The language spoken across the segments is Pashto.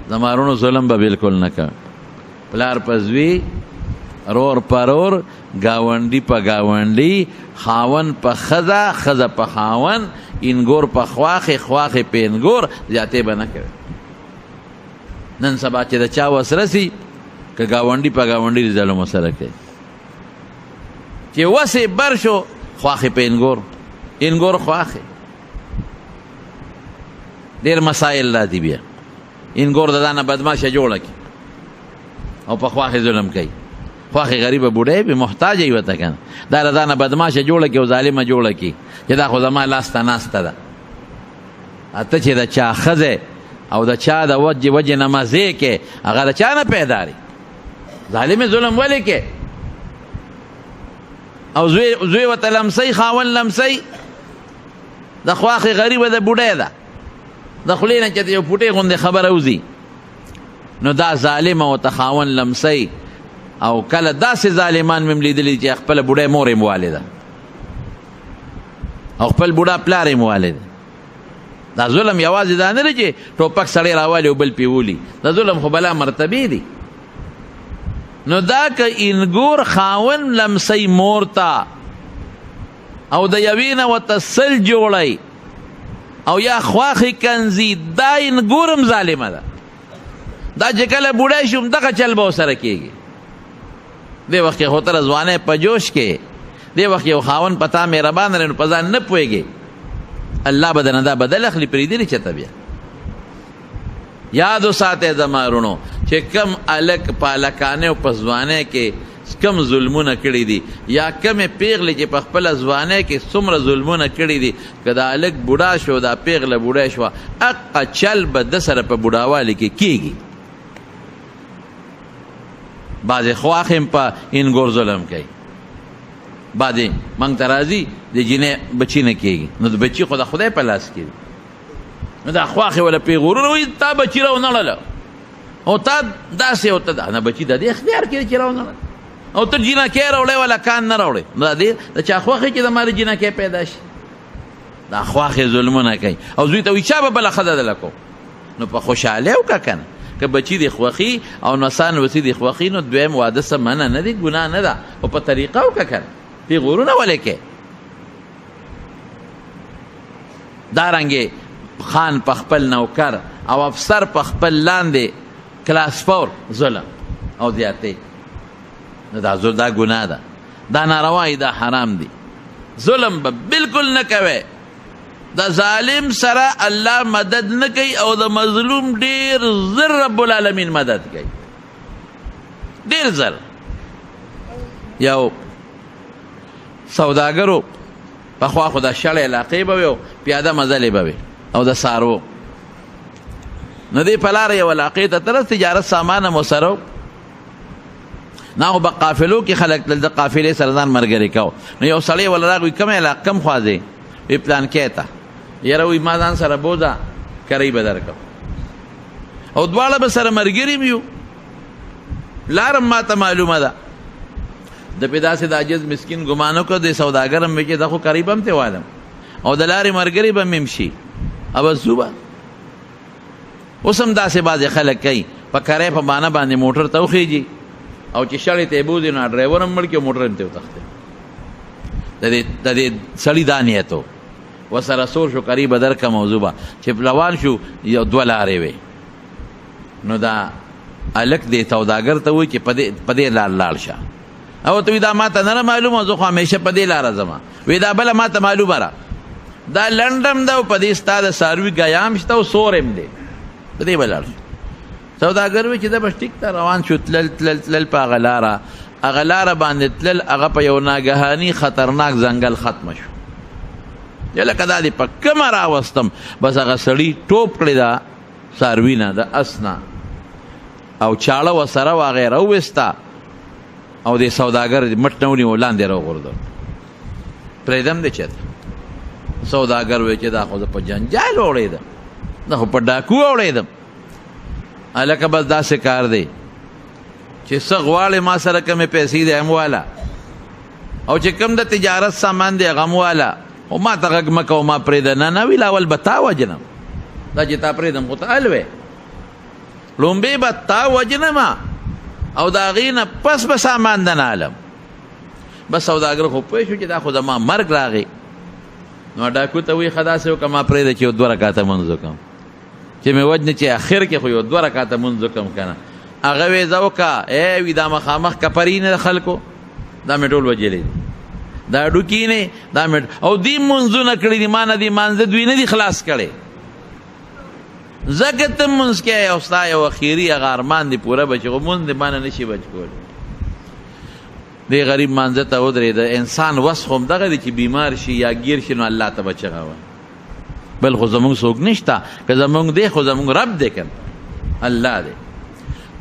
زمارونو ظلم به بالکل نه کوي. پلار په زوی، رور په رور، ګاونډي په ګاونډي، خاون په ښځه، ښځه په خاون، انګور په خواښې، خواښې په انګور، زیاتې به نه کوي. نن سبا چې د چا وس رسي که ګاونډي په ګاونډي ظلم ورسره کوي، چې وس یې بر شو خواښې په انګور، انګور خواښې. ډېر مسایل را دي. بیا انګور د دا نه بدماشه جوړه کړي او په خواښې ظلم کوي. خواښې غریبه بوډۍ وي، محتاجه یې ورته که نه، دا له دا نه بدماشه جوړه کړي او ظالمه جوړه کړي چې دا خو زما لاس ته ناسته ده. ته چې د چا ښځې او د چا د وجې نه مزې کې، هغه د چا نه پیدا دی. ظالمې ظلم ولې کې؟ او زوی ورته لمسی، خاون لمسی، د خواښې غریبه د بوډۍ ده، د خولې نه چې یو پوټې غوندې خبره وځي، نو دا ظالمه ورته خاون لمسی. او کله داسې ظالمان مې لیدلي چې خپله بوډۍ مور یې موالې ده او خپل بوډا پلار یې موالې ده. دا ظلم یوازې دا نه دی چې ټوپک سړی راوالي او بل پې ولي، دا ظلم خو بلا مرتبې دي. نو دا که انګور خاون لمسی مور ته او د یوې نه ورته سل جوړی او یا خواښې کنځي، دا انګور هم ظالمه ده. دا چې کله بوډی شو دغه چل به ورسره کېږي. دې وخت کې خو ته ځوانۍ په جوش کې، دې وخت یو خاون په تا مهربان دی نو په ځان نه پوهېږي، الله به درنه دا بدل اخلي پرېږدي چېرته بیا. یاد وساتئ زما وروڼو چې کم هلک په هلکانۍ او په ځوانۍ کې کم ظلمونه کړي دي، یا کمې پیغلې چې په خپله ځوانۍ کې څومره ظلمونه کړي دي، که دا هلک بوډا شو، دا پیغله بوډۍ شوه، حقه چل به ده سره په بوډاوالي کې کېږي. بعضې خواښې هم په انګور ظلم کوي، بعضې موږ ته راځي د جینۍ بچي نه کېږي، نو د بچي خو د خدای په لاس کې دي. نو دا خواښې وله پیغورونه وایي تا بچي راونړله او تا داسې او ته دا نه بچي د دې اختیار کې دی چې راونړله او ته جینکۍ راوړی ولا کان نه راوړی. نو دا دې د چا خوښې چې د مالې جینکۍ پیدا شي. دا خواښې ظلمونه کوي او زوی ته وایي چا به بله ښځه دله کو. نو په خوشحالۍ وکړه که نه، که بچي دې خوښي او نسان وسي دې خوښي، نو دویم واده څه منع نه دی، ګناه نه ده، او په طریقه وکړه که نه. پیغورونه ولې کوې؟ دارنګې خان په خپل نوکر او افسر په خپل لاندې کلاس فور ظلم او زیاتې، نو دا ګناه ده، دا ناروا دا حرام دی. ظلم به بالکل نه کوئ. د ظالم سره الله مدد نه کوي او د مظلوم ډېر زر رب العالمین مدد کوي، ډېر زر. یو سوداګرو پخوا خو د شړې علاقې به وي او پیاده مزلې به وي او د څاروو، نو دې په لاره یو علاقې ته تلل، تجارت سامان هم ورسره و. نه خو په قافلو کې خلک تلل، د قافلې سره ځان ملګري کو. نو یو سړی وله راغی کوم علاقه کم خوا ځې؟ وی پلانکۍ ته. یاره وی ما ځان سره بوځه کرۍ به درکړم، او دواړه به سره ملګري م یو، لارم ما ته معلومه ده. د پې داسې د عاجز مسکین ګمان وکړه د سوداګر هم وی چې دا خو قریب هم ته والم او د لارې ملګري به مې هم شي، او زو به اوس هم داسې بعضې خلک کوي، په کرۍ په بانه باندې موټر ته وخېږي او چې شړې ته یې بوځي نو ډرایور هم مړ کړي او موټر هم ته وتښتي. د دې سړي دا نیت و، ورسره سور شو قریبه درکه موضوع به چې روان شو یو دوه لارې وې. نو دا هلک دې سوداګر ته وایي چې په دې لار لاړ شه، او ته وایي دا ما ته نه معلومه، زه خو همیشه په دې لاره ځمه. وایي دا بله ما ته معلومه را، دا لنډم ده او په دې ستا د څاروي ګیام شته او سور هم دی، په دې به لاړ شو. سوداګر وایي چې دا بس ټیک ته روان شو، تلل په هغه لاره باندې تلل، هغه په یو ناګهاني خطرناک ځنګل ختمه شو. لکه دا دې په کومه راوستم، بس هغه سړي ټوپ کړې ده څاروي نه، د اس نه، او چاړه ورسره وه، هغه یې راوویسته او دې سوداګر مټ نه ونیو، لاندې راوغورځول. پرېږدم دې چېرته؟ سوداګر وایي چې دا خو زه په جنجال اوړېدم، دا خو په ډاکو اوړېدم. هلکه بس داسې کار دی چې څه غواړې ما سره کمې پیسې دی هم واله، او چې کوم د تجارت سامان دی هغه هم واله، او ما ته غږ مه کوه ما پرېږده. نه ویل اول به تا وجنم، دا چې تا پرېږدم خو ته ال وې. لومبې به تا وجنما او د هغې نه پس به سامان د نالم. بس سوداګر خو پوه شو چې دا خو زما مرګ راغی. نو ډاکو ته وایي ښه داسې وکړه ما پرېږده چې یو 2 رکاته مونځ وکړم چې مې وجنې چې اخر کې خو یو 2 رکاته مونځ وکړم که نه. هغه وی زه وکړه وي دا مخامخ کپري نه د خلکو دا مې ټول وجلی دي دا ډوکي نه دا مې او دوی مونځونه کړي دي ما نه دي مانځه دوی نه دي خلاص کړی. ځکه ته مونځ کوې او ستا یو اخري هغه ارمان دي پوره به چې خو مونځ دې ما نه نشي بچ کولی. دې غریب مانځه ته ودرېده. انسان وس خو همدغه دی چې بیمار شي یا ګیر شي نو الله ته به چغه وایي. بل خو زمونږ څوک نشته که زمونږ دی خو زمونږ رب دی که الله دی.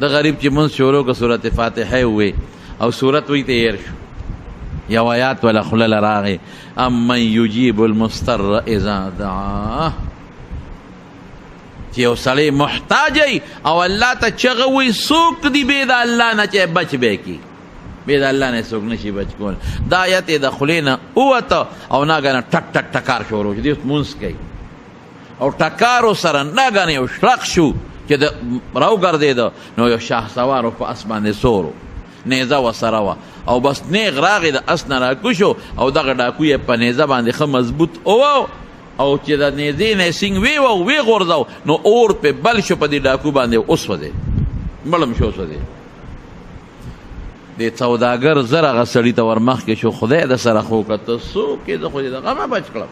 د غریب چې مونځ شروع که صورت فاتحه ووی او صورت وی تیر شو یو آیات ولا خوله له راغی امن یجیب المضطر اذا دعاه چې یو سړی محتاج ای او الله ته چغه وی څوک دی بې د الله نه چې بچ به کی بې د الله نه څوک نشي بچ کول. دا آیت یې د خولې نه ووته او ناګانه ټک ټک ټکار شروع شو. دی اوس مونځ کوي او ټکارو سره ناګانه یو شرق شو چې د راوګرځېده نو یو شهسوارو په اس باندې سورو نیزه ورسره وه او بس نیغ راغی د اس نه راکوشو او دغه ډاکو یې په نیزه باندې ښه مضبوط وو او چې د نیزې نه یې سینګ ویوه ویې غورځو نو اور پې بل شو په دې ډاکو باندې وسوځېد مړم شو سوځېد. دې سوداګر زر هغه سړي ته ور مخکې شو خدای د سره خو که ته څوک یې زه خو دې د غمه بچ کړم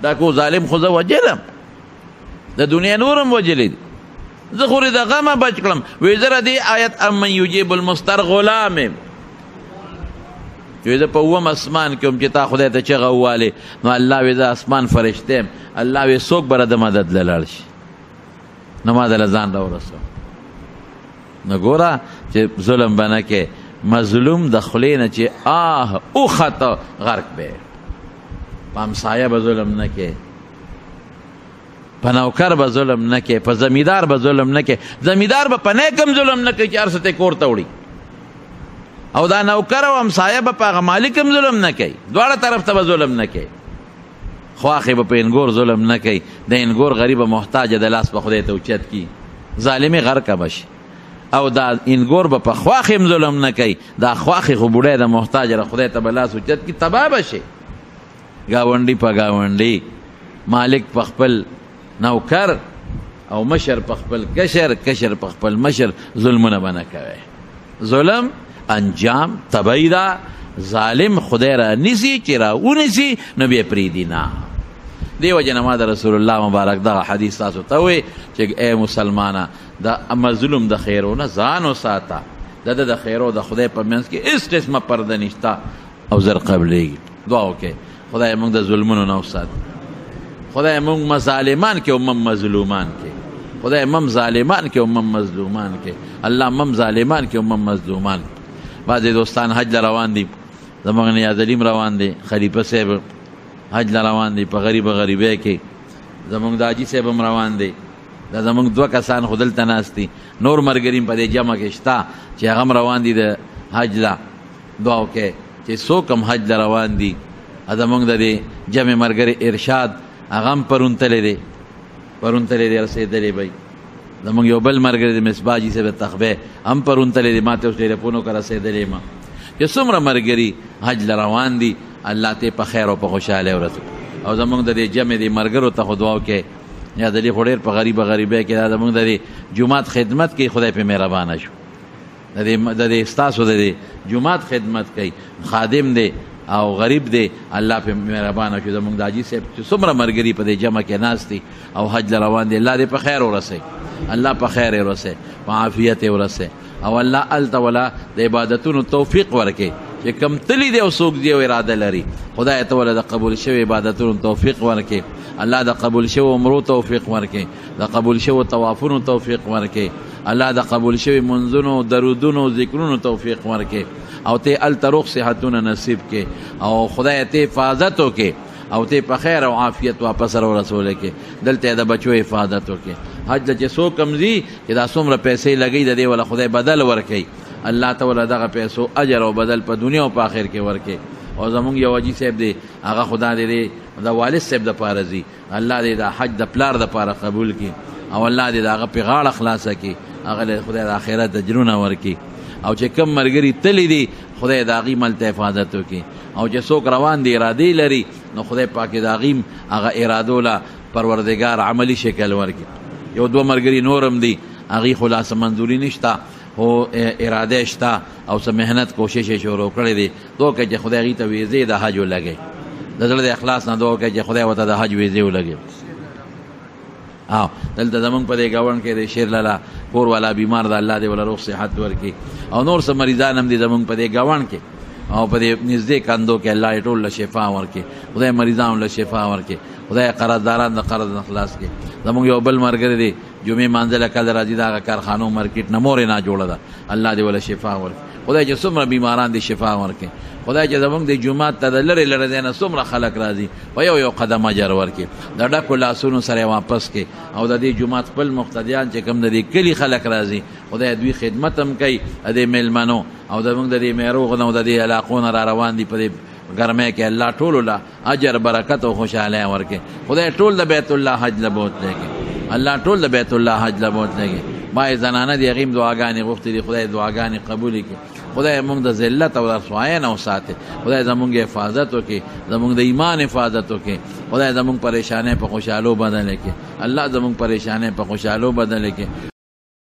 ډاکو ظالم خو زه وجلم د دنیا نورم وجلی دي زه خو د غمه بچ کړم. وی زه دې آیت امن یجیب المضطر غلام یم وی زه په اووم اسمان کې هم چې تا خدای ته چغه ووالې نو الله وی زه اسمان فرشته یم. الله وی څوک به د مدد له لاړ شي نو ما دله ځان راورسوه. نو ګوره چې ظلم به نه کې مظلوم د خولې نه چې اوخته غرق به په همسایه به ظلم نه کې په نوکر به ظلم نه کې په زمیندار به ظلم نه کې. زمیندار به په نیک هم ظلم نه کوي چې هر څه ته کور ته وړي او دا نوکر او همسایه به په هغه مالک هم ظلم نه کوي. دواړه طرف ته به ظلم نه کوي. خواښې به په انګور ظلم نه کوي. د انګور غریبه محتاجه د لاس به خدای ته اوچت کي ظالمې غرقه به شي او دا انګور به په خواښې هم ظلم نه کوي. دا خواښې خو بوډۍ د محتاجه د خدای ته به لاس اوچت کي تباه به شي. ګاونډي په ګاونډي مالک په خپل نوکر او مشر په خپل کشر کشر په خپل مشر ظلمونه به نه کوي. ظلم انجام طبعی ده. ظالم خدای را نیسي چې را ونیسي نو بیا پرېږدي نه. دې وجه نه ما د رسول الله مبارک دغه حدیث تاسو ته وایي چې ای مسلمانه د مظلوم د خیرونه ځان وساته. د خیرو د خدای په منځ کې هېڅ قسمه پرده نشته او زر قبلېږي. دعا وکړئ خدای موږ د ظلمونو نه وساتي. خدای موږ مظالمان کې او مم مظلومان کې. خدای مم ظالمان کې او مم مظلومان کې. الله مم ظالمان کې او مم مظلومان. بعضې دوستان حج روان دي زموږ نیاز علیم روان دی خلیفه صاحب حج روان دی په غریبۍ کې زموږ د حاجي صاحب هم روان دی. دا زموږ 2 کسان خو دلته ناست دي نور ملګري په دې جمع کې شته چې هغه هم روان دي د حج له. دعا وکړئ چې څوک هم حج له روان دي. زموږ د دې جمع ملګري ارشاد هغه هم پرون تللی دی رسېدلی بی. زموږ یو بل ملګری د مصباح جي صاحب تخبه هم پرون تللی دی ما ته اوس ټلیفون وکړه رسېدلی یم. چې څومره ملګري حج له روان دي الله ته په خیر او په خوشحالۍ ورسوي. او زموږ د دې جمع د ملګرو ته خو دعا وکړئ یا د دې خو ډېر په غریبۍ کې دا زموږ د دې جومات خدمت کوي خدای پې مهربانه شو. د دې ستاسو د دې جومات خدمت کوي خادم دی او غریب دی الله پې مهربانه شو. زموږ د حاجي صاحب چې څومره ملګري په دې جمع کې ناست دي او حج له روان دي الله دې په خیر ورسوي. الله په خیر یې ورسوي په عافیت یې ورسوي او الله هلته ولا د عبادتونو توفیق ورکړي چې کم تلی دی او څوک دی او اراده لري خدای ته ولا د قبول شوي عبادتونو توفیق ورکړي. الله د قبول شوي عمرو توفیق ورکړي. د قبول شوي طوافونو توفیق ورکړي. الله د قبول شوي منځونو درودونو ذکرونو توفیق ورکړي او ته هلته روغ صحتونه نصیب کړي او خدای ته حفاظت وکړي او ته په خیر او عافیت واپس ورسولی کې دلته د بچو حفاظت وکړي. حج چې څوک هم ځي چې دا څومره پیسې لګوي د دې ولا خدای بدل ورکوي. الله ته ولا دغه پیسو اجر او بدل په دنیا او په آخر کې ورکوي. او زمونږ یو حاجي صاحب دی هغه خدا دې د والد صاحب دپاره ځي الله دې د حج د پلار دپاره قبول کړي او الله دې دغه په غاړه خلاصه کړي، هغه له خدای د آخرت اجرونه ورکړي. او چې کم ملګري تللی دي خدای د هغې مل ته حفاظت وکړي. او چې څوک روان دي ارادې لري نو خدای پاک د هغې هغه ارادو له پروردګار عملی شکل ورکړي. یو دوه ملګري نورم دي هغې خلاصه منظوري نشته خو اراده شته او څه محنت کوشش یې شروع کړی دی. دعا کوي چې خدای هغې ته ویزې د حج ولګوي، د زړه د اخلاص نه دعا کوي چې خدای ورته د حج ویزې ولګوي. او دلته زمونږ په دې ګاونډ کې د شیر لالا کور والا بیمار ده، الله دې ولا روغ صحت ورکړي. او نور څه مریضان هم دي زمونږ په دې ګاونډ کې او په دې نږدې کندو کې، الله یې ټول له شفا ورکړي، خدای مریضانو له شفا ورکړي، خدای قرضداران د قرض نه خلاص کړي. زمونږ یو بل ملګری دی جمعې مانځله کله راځي، د هغه کارخانو مارکیټ نه مور یې نه جوړه ده، الله دې ولا شفا ورکړي. خدای چې څومره بیماران دي شفا ورکړي. خدای چې زمونږ د جومات ته د لرې لرې ځای نه څومره خلک راځي په یو یو قدم اجر ورکړي، د ډکو لاسونو سره یې واپس کړي. او د دې جومات خپل مقتدیان چې کوم د دې کلي خلک راځي خدای دوی خدمت هم کوي د دې میلمنو او زمونږ د دې میروغ نه او د دې علاقو نه را روان دي په دې ګرمۍ کې. الله ټولو له اجر برکت او خوشحالۍ ورکړي. خدای ټول د بیت الله حج له بوتلېږي، الله ټول د بیت الله حج له بوتلېږي. ما زنانه دي هغې هم دعاګانې غوښتې دي، خدای دعاګانې قبولې کړي. خدای موږ د ذلت او رسوایۍ نه وساتي، خدای زموږ حفاظت وکړي، زموږ د ایمان حفاظت وکړي. خدای زموږ پریشانۍ په خوشحالو بدلې کړي، الله زموږ پریشانۍ په خوشحالو بدلې کړي.